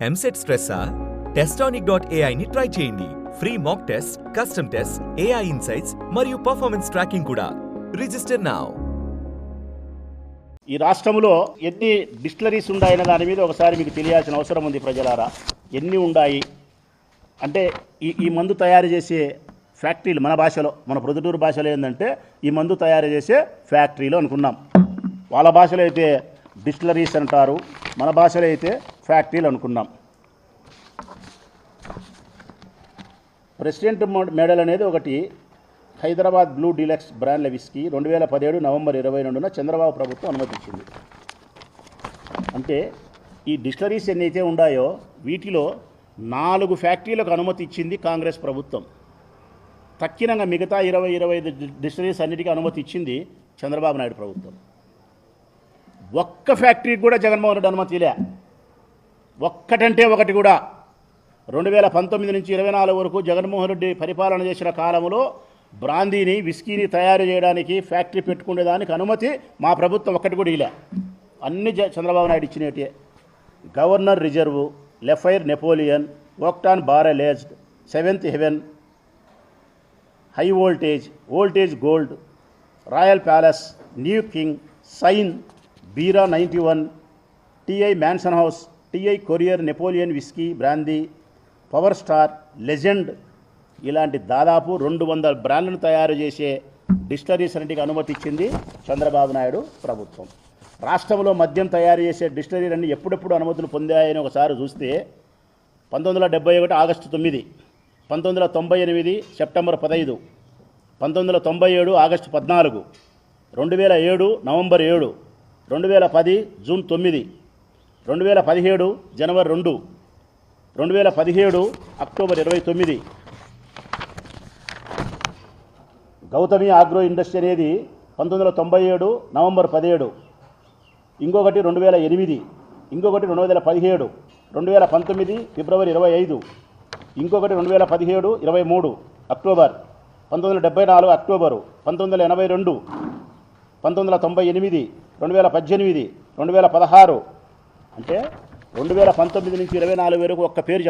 ఎంసెట్ స్ట్రెస్సా? టెస్టానిక్.ai ని ట్రై చేయండి. Free mock test, custom test, AI insights మరియు పర్ఫార్మెన్స్ ట్రాకింగ్ కూడా. Register now. ఈ రాష్ట్రంలో ఎన్ని డిస్టిలరీస్ ఉన్నాయన్న దాని మీద ఒకసారి మీకు తెలియాల్సిన అవసరం ఉంది ప్రజలారా. ఎన్ని ఉన్నాయి అంటే ఈ మందు తయారు చేసే ఫ్యాక్టరీలు మన భాషలో, మన ప్రొద్దుటూరు భాషలో ఏంటంటే ఈ మందు తయారు చేసే ఫ్యాక్టరీలు అనుకున్నాం. వాళ్ళ భాషలో అయితే డిస్టిలరీస్ అంటారు, మన భాషలో అయితే ఫ్యాక్టరీలు అనుకున్నాం. ప్రెసిడెంట్ మెడల్ అనేది ఒకటి హైదరాబాద్ బ్లూ డీలక్స్ బ్రాండ్ల విస్కీ 2017 నవంబర్ 22న చంద్రబాబు ప్రభుత్వం అనుమతించింది. అంటే ఈ డిస్టిలరీస్ ఎన్నైతే ఉన్నాయో వీటిలో 4 ఫ్యాక్టరీలకు అనుమతి ఇచ్చింది కాంగ్రెస్ ప్రభుత్వం. తక్కినంగా మిగతా 25 డిస్టిలరీస్ అన్నిటికీ అనుమతి ఇచ్చింది చంద్రబాబు నాయుడు ప్రభుత్వం. ఒక్క ఫ్యాక్టరీకి కూడా జగన్మోహన్ రెడ్డి అనుమతి లే. ఒక్కటంటే ఒకటి కూడా. 2019 నుంచి 24 వరకు జగన్మోహన్ రెడ్డి పరిపాలన చేసిన కాలంలో బ్రాందీని, విస్కీని తయారు చేయడానికి ఫ్యాక్టరీ పెట్టుకునేదానికి అనుమతి మా ప్రభుత్వం ఒక్కటి కూడా ఇలా. అన్ని చంద్రబాబు నాయుడు ఇచ్చినట్టే. గవర్నర్ రిజర్వ్, లెఫైర్ నెపోలియన్, ఓక్టాన్ barrel aged, seventh heaven, high voltage gold, royal palace, new king, సైన్, Bira 91, TI mansion house, TI courier Napoleon whisky brandy, power star, legend ఇలాంటి దాదాపు 200 బ్రాండ్లను తయారు చేసే డిస్టిలరీస్ అన్నిటికీ అనుమతి ఇచ్చింది చంద్రబాబు నాయుడు ప్రభుత్వం. రాష్ట్రంలో మద్యం తయారు చేసే డిస్టిలరీలన్నీ ఎప్పుడెప్పుడు అనుమతులు పొందాయని ఒకసారి చూస్తే 1971 August 9, 1998 September 15, 1997 August 14, 2007 November 7, 2010 June 9, 2017 జనవరి 2, 2017 అక్టోబర్ 29. గౌతమి ఆగ్రో ఇండస్ట్రీ అనేది 1997 నవంబర్ 17, ఇంకొకటి 2008, ఇంకొకటి 2017, 2019 ఫిబ్రవరి 25, ఇంకొకటి 2017 23 అక్టోబర్, 1974 అక్టోబరు, 1982, 1998, 2018, 2016. అంటే 2019 నుంచి 24 వరకు ఒక్క పేరు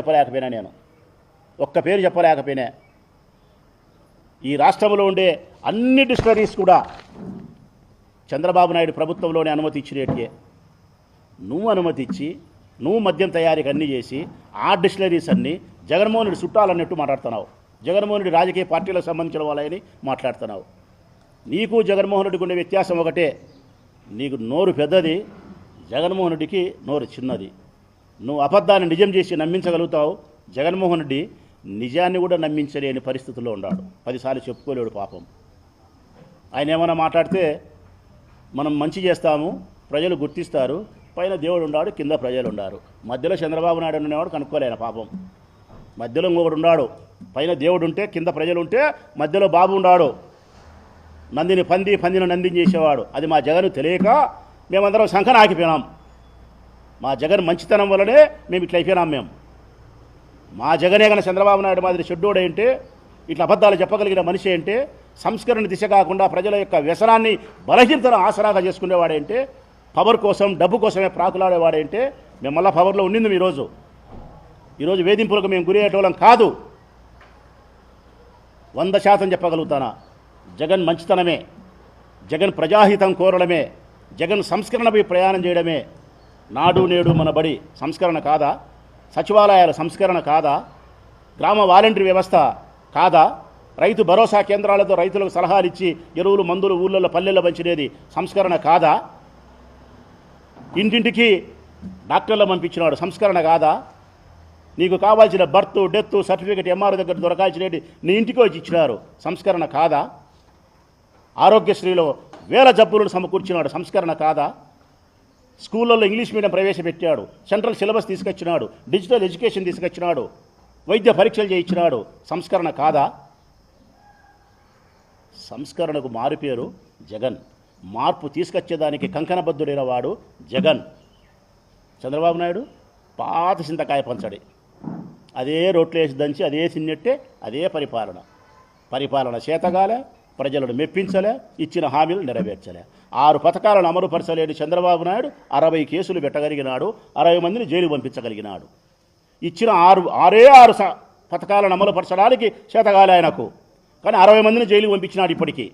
చెప్పలేకపోయినా. ఈ రాష్ట్రంలో ఉండే అన్ని డిస్టిలరీస్ కూడా చంద్రబాబు నాయుడు ప్రభుత్వంలోనే అనుమతి ఇచ్చినట్టే. నువ్వు అనుమతి ఇచ్చి నువ్వు మద్యం తయారీకి అన్నీ చేసి ఆ డిస్టిలరీస్ అన్నీ జగన్మోహన్ రెడ్డి చుట్టాలన్నట్టు మాట్లాడుతున్నావు. జగన్మోహన్ రెడ్డి రాజకీయ పార్టీలకు సంబంధించిన వాళ్ళని మాట్లాడుతున్నావు. నీకు జగన్మోహన్ రెడ్డికి ఉండే వ్యత్యాసం ఒకటే, నీకు నోరు పెద్దది, జగన్మోహన్ రెడ్డికి నోరు చిన్నది. నువ్వు అబద్ధాన్ని నిజం చేసి నమ్మించగలుగుతావు. జగన్మోహన్ రెడ్డి నిజాన్ని కూడా నమ్మించలేని పరిస్థితుల్లో ఉన్నాడు. 10 సార్లు చెప్పుకోలేడు పాపం. ఆయన ఏమైనా మాట్లాడితే మనం మంచి చేస్తాము, ప్రజలు గుర్తిస్తారు, పైన దేవుడు ఉన్నాడు, కింద ప్రజలు ఉన్నారు. మధ్యలో చంద్రబాబు నాయుడు ఉండేవాడు కనుక్కోలేను పాపం. మధ్యలో ఇంకొకడు ఉన్నాడు. పైన దేవుడు ఉంటే కింద ప్రజలు ఉంటే మధ్యలో బాబు ఉన్నాడు. నందిని పందిని నందిని చేసేవాడు. అది మా జగన్ తెలియక మేమందరం సంఖన ఆగిపోయినాం. మా జగన్ మంచితనం వల్లనే మేము ఇట్లా అయిపోయినాం. మా జగనే కన్నా చంద్రబాబు నాయుడు మాదిరి చెడ్డోడు ఏంటే, ఇట్లా అబద్ధాలు చెప్పగలిగిన మనిషి ఏంటే, సంస్కరణ దిశ కాకుండా ప్రజల యొక్క వ్యసనాన్ని బలహీనతను ఆసరాగా చేసుకునేవాడేంటే, పవర్ కోసం డబ్బు కోసమే ప్రాకులాడేవాడేంటే, మేము మళ్ళీ పవర్లో ఉండింది ఈరోజు వేధింపులకు మేము గురి అయ్యేటోళ్ళం కాదు. 100% చెప్పగలుగుతానా. జగన్ మంచితనమే, జగన్ ప్రజాహితం కోరడమే, జగన్ సంస్కరణపై ప్రయాణం చేయడమే. నాడు నేడు మన బడి సంస్కరణ కాదా? సచివాలయాల సంస్కరణ కాదా? గ్రామ వాలంటరీ వ్యవస్థ కాదా? రైతు భరోసా కేంద్రాలతో రైతులకు సలహాలు ఇచ్చి ఎరువులు మందులు ఊళ్ళల్లో పల్లెల్లో పంచినేది సంస్కరణ కాదా? ఇంటింటికి డాక్టర్లు పంపించినాడు సంస్కరణ కాదా? నీకు కావాల్సిన బర్త్, డెత్ సర్టిఫికేట్ ఎంఆర్ఓ దగ్గర దొరకాల్సినవి నీ ఇంటికి వచ్చి ఇచ్చినారు సంస్కరణ కాదా? ఆరోగ్యశ్రీలో వేల జబ్బులను సమకూర్చినాడు సంస్కరణ కాదా? స్కూళ్ళల్లో ఇంగ్లీష్ మీడియం ప్రవేశపెట్టాడు, సెంట్రల్ సిలబస్ తీసుకొచ్చినాడు, డిజిటల్ ఎడ్యుకేషన్ తీసుకొచ్చినాడు, వైద్య పరీక్షలు చేయించినాడు. సంస్కరణ కాదా? సంస్కరణకు మారుపేరు జగన్. మార్పు తీసుకొచ్చేదానికి కంకణబద్ధుడైన వాడు జగన్. చంద్రబాబు నాయుడు పాత చింతకాయ పంచడి, అదే రోట్లు వేసి దంచి అదే తిన్నట్టే అదే పరిపాలన చేతగాలే, ప్రజలను మెప్పించలే, ఇచ్చిన హామీలు నెరవేర్చలే. 6 పథకాలను అమలుపరచలేని చంద్రబాబు నాయుడు 60 కేసులు పెట్టగలిగినాడు, 60 మందిని జైలు పంపించగలిగినాడు. ఇచ్చిన ఆరు పథకాలను అమలుపరచడానికి చేతగాలి ఆయనకు. కానీ 60 మందిని జైలుకి పంపించినాడు. ఇప్పటికీ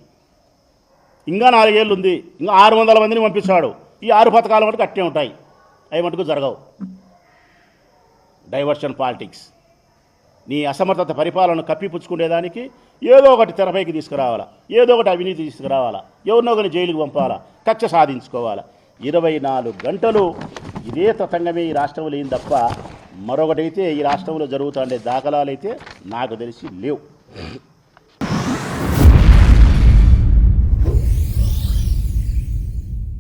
ఇంకా 4 ఏళ్ళు ఉంది, ఇంకా 600 మందిని పంపిస్తాడు. ఈ 6 పథకాలు మటుకు అట్టే ఉంటాయి, అవి మటుకు జరగవు. డైవర్షన్ పాలిటిక్స్, నీ అసమర్థత పరిపాలన కప్పిపుచ్చుకునేదానికి ఏదో ఒకటి తెరపైకి తీసుకురావాలా, ఏదో ఒకటి అవినీతి తీసుకురావాలా, ఎవరినో ఒకరిని జైలుకి పంపాలా, కక్ష సాధించుకోవాలా. 24 గంటలు ఇదే తతంగమే ఈ రాష్ట్రంలో ఏం తప్ప మరొకటైతే ఈ రాష్ట్రంలో జరుగుతుండే దాఖలాలైతే నాకు తెలిసి లేవు.